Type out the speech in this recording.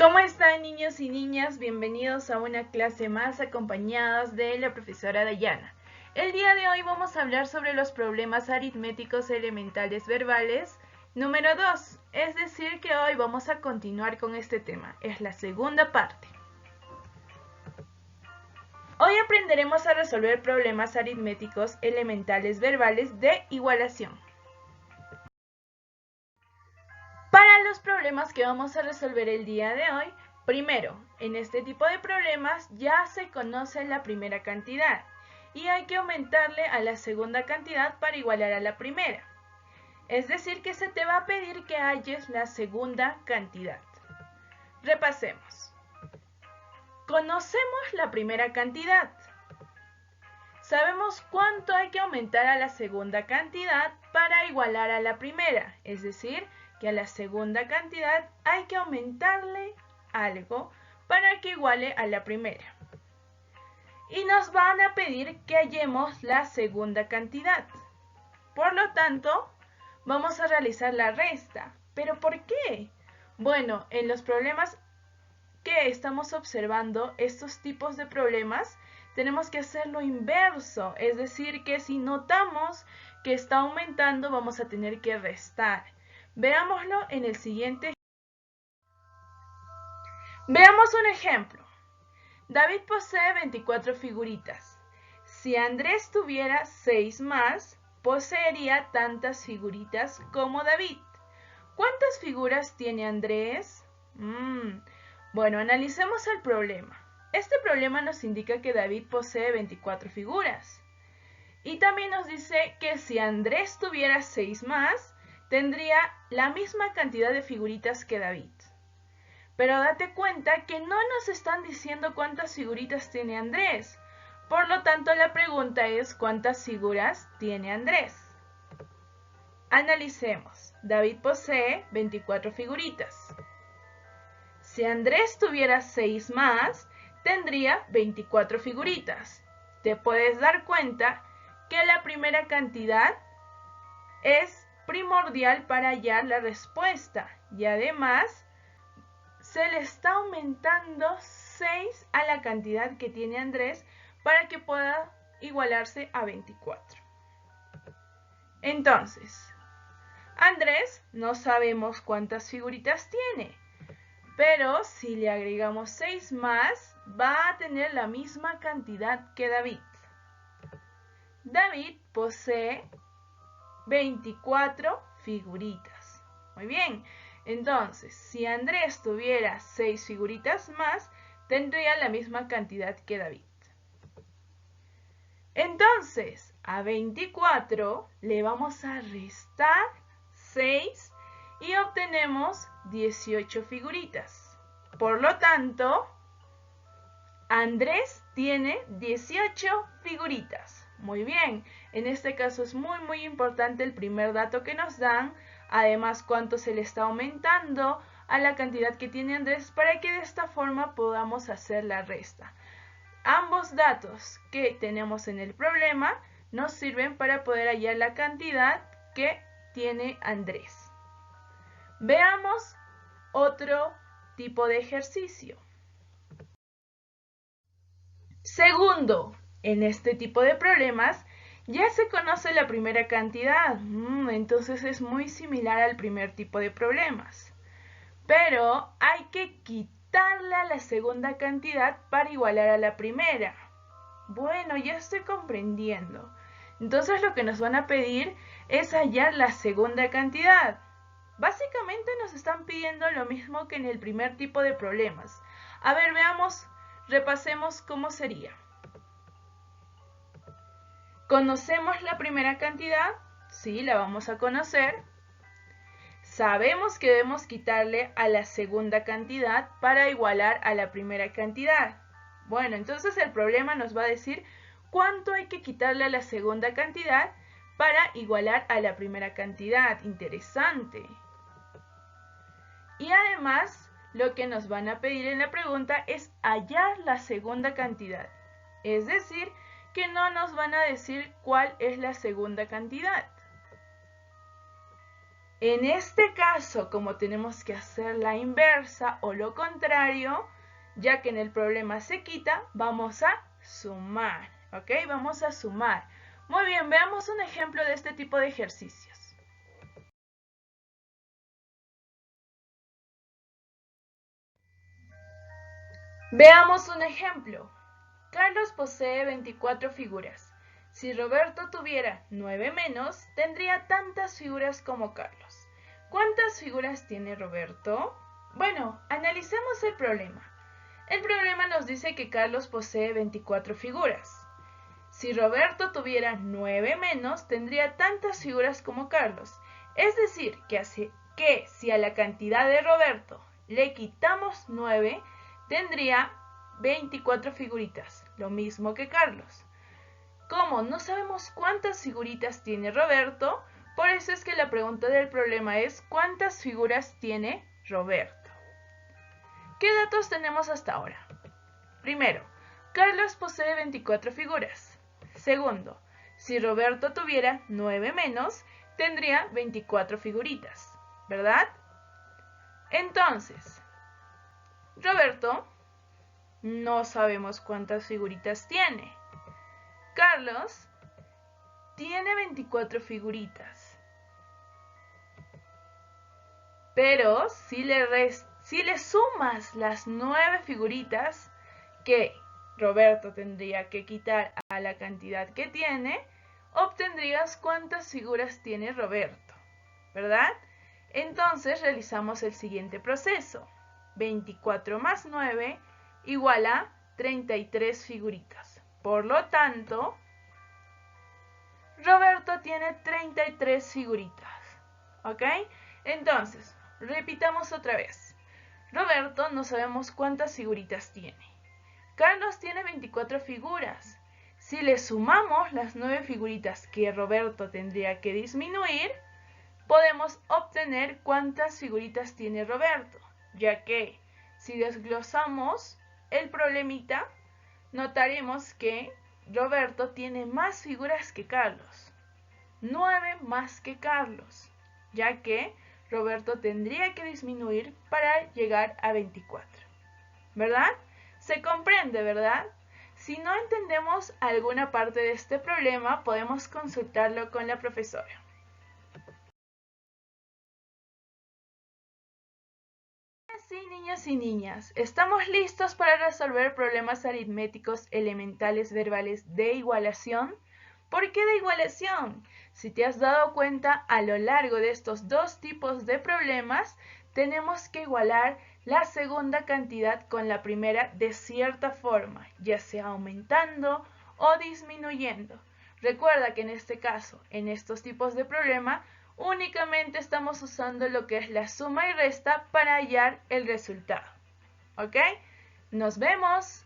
¿Cómo están, niños y niñas? Bienvenidos a una clase más acompañados de la profesora Dayana. El día de hoy vamos a hablar sobre los problemas aritméticos elementales verbales número 2, es decir que hoy vamos a continuar con este tema, es la segunda parte. Hoy aprenderemos a resolver problemas aritméticos elementales verbales de igualación. Para los problemas que vamos a resolver el día de hoy, primero, en este tipo de problemas ya se conoce la primera cantidad y hay que aumentarle a la segunda cantidad para igualar a la primera. Es decir, que se te va a pedir que halles la segunda cantidad. Repasemos. Conocemos la primera cantidad. Sabemos cuánto hay que aumentar a la segunda cantidad para igualar a la primera, es decir, que a la segunda cantidad hay que aumentarle algo para que iguale a la primera. Y nos van a pedir que hallemos la segunda cantidad. Por lo tanto, vamos a realizar la resta. ¿Pero por qué? Bueno, en los problemas que estamos observando, estos tipos de problemas, tenemos que hacer lo inverso. Es decir, que si notamos que está aumentando, vamos a tener que restar. Veámoslo en el siguiente. Veamos un ejemplo. David posee 24 figuritas. Si Andrés tuviera 6 más, poseería tantas figuritas como David. ¿Cuántas figuras tiene Andrés? Bueno, analicemos el problema. Este problema nos indica que David posee 24 figuras. Y también nos dice que si Andrés tuviera 6 más, tendría la misma cantidad de figuritas que David. Pero date cuenta que no nos están diciendo cuántas figuritas tiene Andrés. Por lo tanto, la pregunta es ¿cuántas figuras tiene Andrés? Analicemos. David posee 24 figuritas. Si Andrés tuviera 6 más, tendría 24 figuritas. Te puedes dar cuenta que la primera cantidad es primordial para hallar la respuesta y además se le está aumentando 6 a la cantidad que tiene Andrés para que pueda igualarse a 24. Entonces, Andrés no sabemos cuántas figuritas tiene, pero si le agregamos 6 más, va a tener la misma cantidad que David. David posee 24 figuritas. Muy bien, entonces, si Andrés tuviera 6 figuritas más, tendría la misma cantidad que David. Entonces, a 24 le vamos a restar 6 y obtenemos 18 figuritas. Por lo tanto, Andrés tiene 18 figuritas. Muy bien, en este caso es muy importante el primer dato que nos dan, además cuánto se le está aumentando a la cantidad que tiene Andrés para que de esta forma podamos hacer la resta. Ambos datos que tenemos en el problema nos sirven para poder hallar la cantidad que tiene Andrés. Veamos otro tipo de ejercicio. Segundo, en este tipo de problemas ya se conoce la primera cantidad, entonces es muy similar al primer tipo de problemas. Pero hay que quitarle a la segunda cantidad para igualar a la primera. Bueno, ya estoy comprendiendo. Entonces lo que nos van a pedir es hallar la segunda cantidad. Básicamente nos están pidiendo lo mismo que en el primer tipo de problemas. A ver, veamos, repasemos cómo sería. ¿Conocemos la primera cantidad? Sí, la vamos a conocer. Sabemos que debemos quitarle a la segunda cantidad para igualar a la primera cantidad. Bueno, entonces el problema nos va a decir cuánto hay que quitarle a la segunda cantidad para igualar a la primera cantidad. Interesante. Y además, lo que nos van a pedir en la pregunta es hallar la segunda cantidad. Es decir, que no nos van a decir cuál es la segunda cantidad. En este caso, como tenemos que hacer la inversa o lo contrario, ya que en el problema se quita, vamos a sumar, ¿ok? Vamos a sumar. Muy bien, veamos un ejemplo de este tipo de ejercicios. Veamos un ejemplo. Carlos posee 24 figuras. Si Roberto tuviera 9 menos, tendría tantas figuras como Carlos. ¿Cuántas figuras tiene Roberto? Bueno, analicemos el problema. El problema nos dice que Carlos posee 24 figuras. Si Roberto tuviera 9 menos, tendría tantas figuras como Carlos. Es decir, que si a la cantidad de Roberto le quitamos 9, tendría 24 figuritas, lo mismo que Carlos. Como no sabemos cuántas figuritas tiene Roberto, por eso es que la pregunta del problema es ¿cuántas figuras tiene Roberto? ¿Qué datos tenemos hasta ahora? Primero, Carlos posee 24 figuras. Segundo, si Roberto tuviera 9 menos, tendría 24 figuritas, ¿verdad? Entonces, Roberto no sabemos cuántas figuritas tiene. Carlos tiene 24 figuritas. Pero si le sumas las 9 figuritas que Roberto tendría que quitar a la cantidad que tiene, obtendrías cuántas figuras tiene Roberto, ¿verdad? Entonces realizamos el siguiente proceso. 24 más 9 igual a 33 figuritas. Por lo tanto, Roberto tiene 33 figuritas. ¿Ok? Entonces, repitamos otra vez. Roberto no sabemos cuántas figuritas tiene. Carlos tiene 24 figuras. Si le sumamos las 9 figuritas que Roberto tendría que disminuir, podemos obtener cuántas figuritas tiene Roberto, ya que si desglosamos el problemita, notaremos que Roberto tiene más figuras que Carlos. 9 más que Carlos, ya que Roberto tendría que disminuir para llegar a 24. ¿Verdad? Se comprende, ¿verdad? Si no entendemos alguna parte de este problema, podemos consultarlo con la profesora. Sí, niños y niñas, estamos listos para resolver problemas aritméticos elementales verbales de igualación. ¿Por qué de igualación? Si te has dado cuenta, a lo largo de estos dos tipos de problemas, tenemos que igualar la segunda cantidad con la primera de cierta forma, ya sea aumentando o disminuyendo. Recuerda que en este caso, en estos tipos de problema, únicamente estamos usando lo que es la suma y resta para hallar el resultado. ¿Ok? ¡Nos vemos!